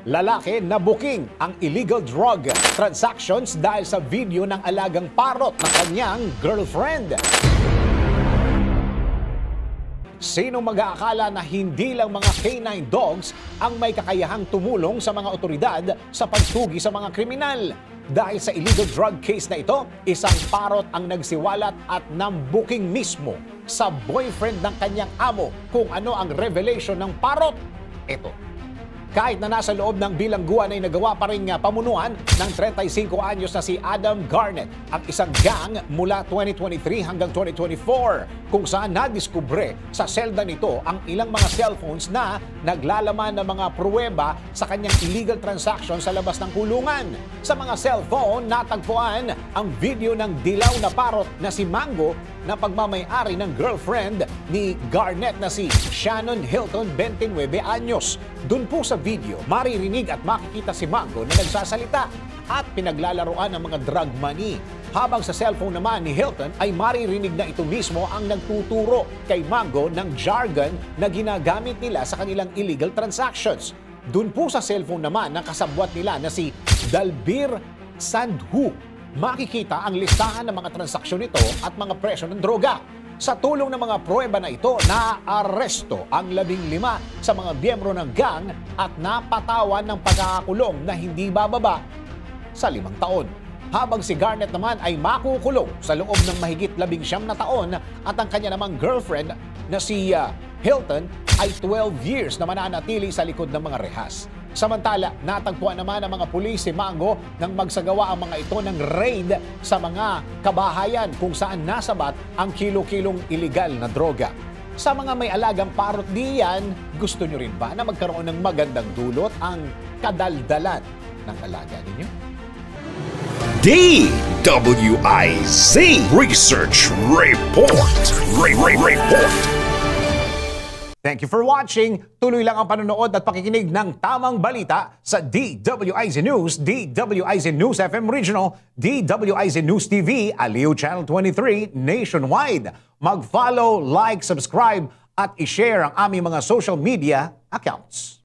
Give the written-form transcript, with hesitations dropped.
Lalaki na booking ang illegal drug transactions dahil sa video ng alagang parot ng kanyang girlfriend. Sino mag-aakala na hindi lang mga canine dogs ang may kakayahang tumulong sa mga otoridad sa pagtugi sa mga kriminal? Dahil sa illegal drug case na ito, isang parot ang nagsiwalat at nambuking mismo sa boyfriend ng kanyang amo kung ano ang revelation ng parot. Ito. Kahit na nasa loob ng bilangguan ay nagawa pa rin pamunuan ng 35 anyos na si Adam Garnett ang isang gang mula 2023 hanggang 2024 kung saan nadiskubre sa selda nito ang ilang mga cellphones na naglalaman ng mga pruweba sa kanyang illegal transaction sa labas ng kulungan. Sa mga cellphone, natagpuan ang video ng dilaw na parot na si Mango na pagmamay-ari ng girlfriend ni Garnett na si Shannon Hilton, 29 anyos. Doon po sa video, maririnig at makikita si Mango na nagsasalita at pinaglalaroan ng mga drug money. Habang sa cellphone naman ni Hilton ay maririnig na ito mismo ang nagtuturo kay Mango ng jargon na ginagamit nila sa kanilang illegal transactions. Doon po sa cellphone naman ng kasabwat nila na si Dalbir Sandhu, makikita ang listahan ng mga transaksyon nito at mga presyo ng droga. Sa tulong ng mga pruweba na ito, naaresto ang 15 sa mga miyembro ng gang at napatawan ng pagkakakulong na hindi bababa sa 5 taon. Habang si Garnett naman ay makukulong sa loob ng mahigit 19 na taon at ang kanya namang girlfriend na si Hilton ay 12 years na mananatili sa likod ng mga rehas. Samantala, natagpuan naman ng mga pulis si Mango nang magsagawa ang mga ito ng raid sa mga kabahayan kung saan nasabat ang kilo-kilong iligal na droga. Sa mga may alagang parot diyan, gusto nyo rin ba na magkaroon ng magandang dulot ang kadaldalan ng alaga ninyo? DWIZ Research Report. Report. Thank you for watching. Tuloy lang ang panonood at pakikinig ng tamang balita sa DWIZ News, DWIZ News FM Regional, DWIZ News TV, Aliw Channel 23 nationwide. Mag-follow, like, subscribe at i-share ang aming mga social media accounts.